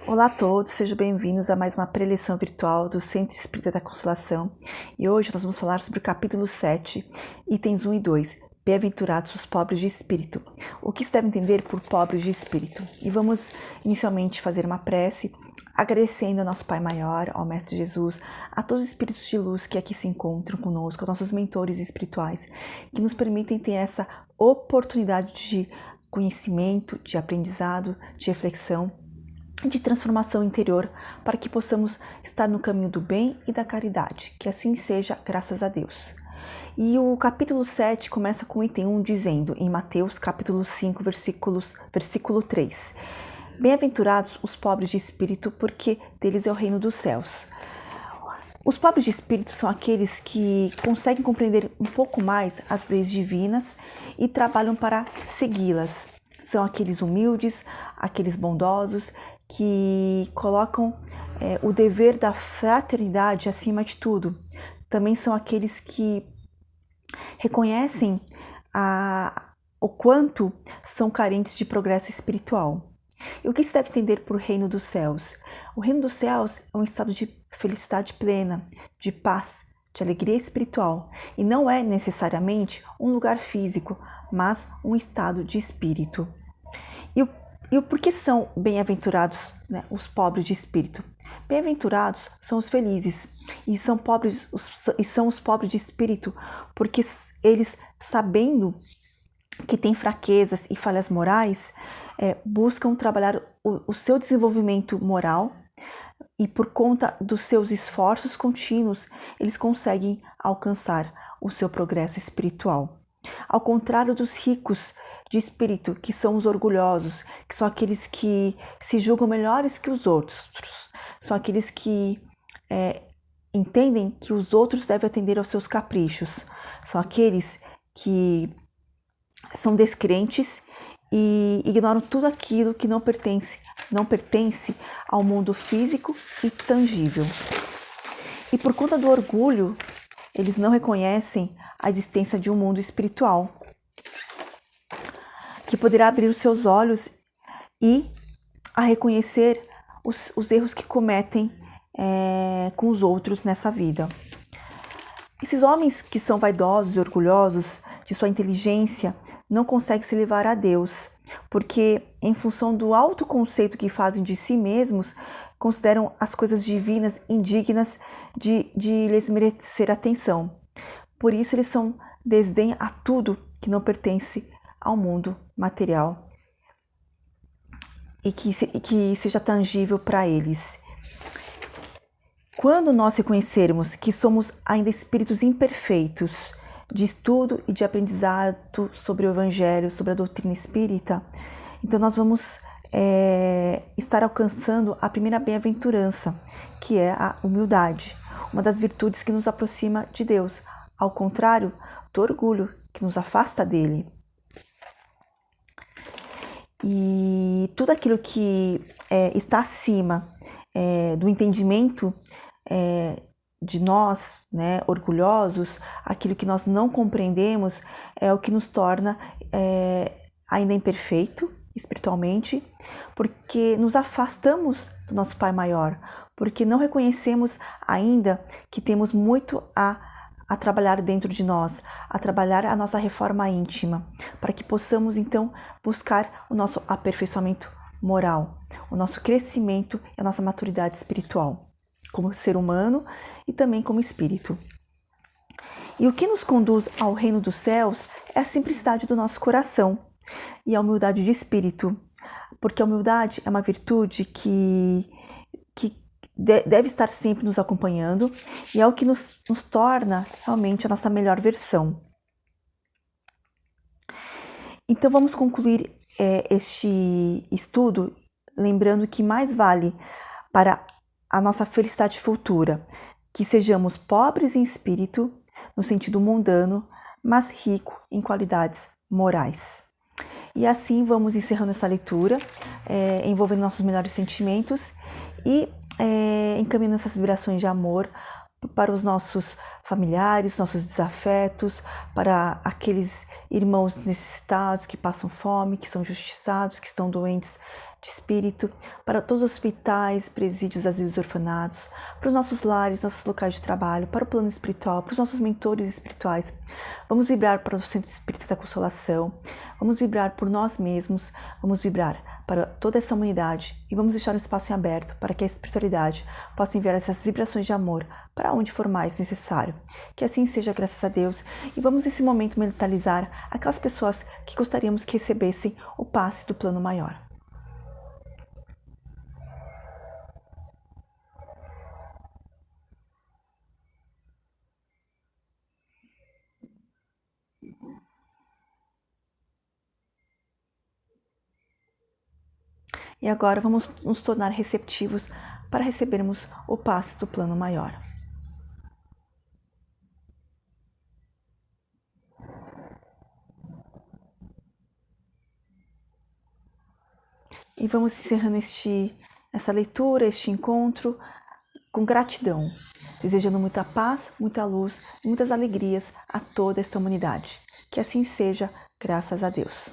Olá a todos, sejam bem-vindos a mais uma preleção virtual do Centro Espírita da Consolação. E hoje nós vamos falar sobre o capítulo 7, itens 1 e 2, Bem-aventurados os pobres de espírito. O que se deve entender por pobres de espírito? E vamos inicialmente fazer uma prece, agradecendo ao nosso Pai Maior, ao Mestre Jesus, a todos os espíritos de luz que aqui se encontram conosco, aos nossos mentores espirituais, que nos permitem ter essa oportunidade de conhecimento, de aprendizado, de reflexão, de transformação interior, para que possamos estar no caminho do bem e da caridade. Que assim seja, graças a Deus. E o capítulo 7 começa com o item 1 dizendo, em Mateus capítulo 5, versículo 3, Bem-aventurados os pobres de espírito, porque deles é o reino dos céus. Os pobres de espírito são aqueles que conseguem compreender um pouco mais as leis divinas e trabalham para segui-las. São aqueles humildes, aqueles bondosos, que colocam o dever da fraternidade acima de tudo. Também são aqueles que reconhecem o quanto são carentes de progresso espiritual. E o que se deve entender por reino dos céus? O reino dos céus é um estado de felicidade plena, de paz, de alegria espiritual, e não é necessariamente um lugar físico, mas um estado de espírito. E o porquê são bem-aventurados, né, os pobres de espírito? Bem-aventurados são os felizes, e são os pobres de espírito, porque eles, sabendo que têm fraquezas e falhas morais, buscam trabalhar o seu desenvolvimento moral, e por conta dos seus esforços contínuos, eles conseguem alcançar o seu progresso espiritual. Ao contrário dos ricos de espírito, que são os orgulhosos, que são aqueles que se julgam melhores que os outros, são aqueles que entendem que os outros devem atender aos seus caprichos, são aqueles que são descrentes e ignoram tudo aquilo que não pertence ao mundo físico e tangível. E por conta do orgulho, eles não reconhecem a existência de um mundo espiritual, que poderá abrir os seus olhos e a reconhecer os erros que cometem com os outros nessa vida. Esses homens que são vaidosos e orgulhosos de sua inteligência não conseguem se levar a Deus, porque em função do autoconceito que fazem de si mesmos, consideram as coisas divinas indignas de lhes merecer atenção. Por isso eles são desdém a tudo que não pertence ao mundo material e que seja tangível para eles. Quando nós reconhecermos que somos ainda espíritos imperfeitos de estudo e de aprendizado sobre o Evangelho, sobre a doutrina espírita, então nós vamos estar alcançando a primeira bem-aventurança, que é a humildade, uma das virtudes que nos aproxima de Deus, ao contrário do orgulho, que nos afasta dele. E tudo aquilo que está acima do entendimento de nós, né, orgulhosos, aquilo que nós não compreendemos é o que nos torna ainda imperfeito espiritualmente, porque nos afastamos do nosso Pai Maior, porque não reconhecemos ainda que temos muito a trabalhar dentro de nós, a trabalhar a nossa reforma íntima, para que possamos então buscar o nosso aperfeiçoamento moral, o nosso crescimento e a nossa maturidade espiritual, como ser humano e também como espírito. E o que nos conduz ao reino dos céus é a simplicidade do nosso coração e a humildade de espírito, porque a humildade é uma virtude que deve estar sempre nos acompanhando e é o que nos torna realmente a nossa melhor versão. Então vamos concluir este estudo lembrando que mais vale para a nossa felicidade futura que sejamos pobres em espírito, no sentido mundano, mas rico em qualidades morais. E assim vamos encerrando essa leitura, envolvendo nossos melhores sentimentos e encaminhando essas vibrações de amor para os nossos familiares, nossos desafetos, para aqueles irmãos necessitados que passam fome, que são injustiçados, que estão doentes de espírito, para todos os hospitais, presídios, asilos, orfanatos, para os nossos lares, nossos locais de trabalho, para o plano espiritual, para os nossos mentores espirituais. Vamos vibrar para o Centro Espírita da Consolação, vamos vibrar por nós mesmos, vamos vibrar para toda essa humanidade e vamos deixar um espaço em aberto para que a espiritualidade possa enviar essas vibrações de amor para onde for mais necessário. Que assim seja, graças a Deus, e vamos nesse momento mentalizar aquelas pessoas que gostaríamos que recebessem o passe do plano maior. E agora vamos nos tornar receptivos para recebermos o passe do plano maior. E vamos encerrando essa leitura, este encontro, com gratidão, desejando muita paz, muita luz e muitas alegrias a toda esta humanidade. Que assim seja, graças a Deus.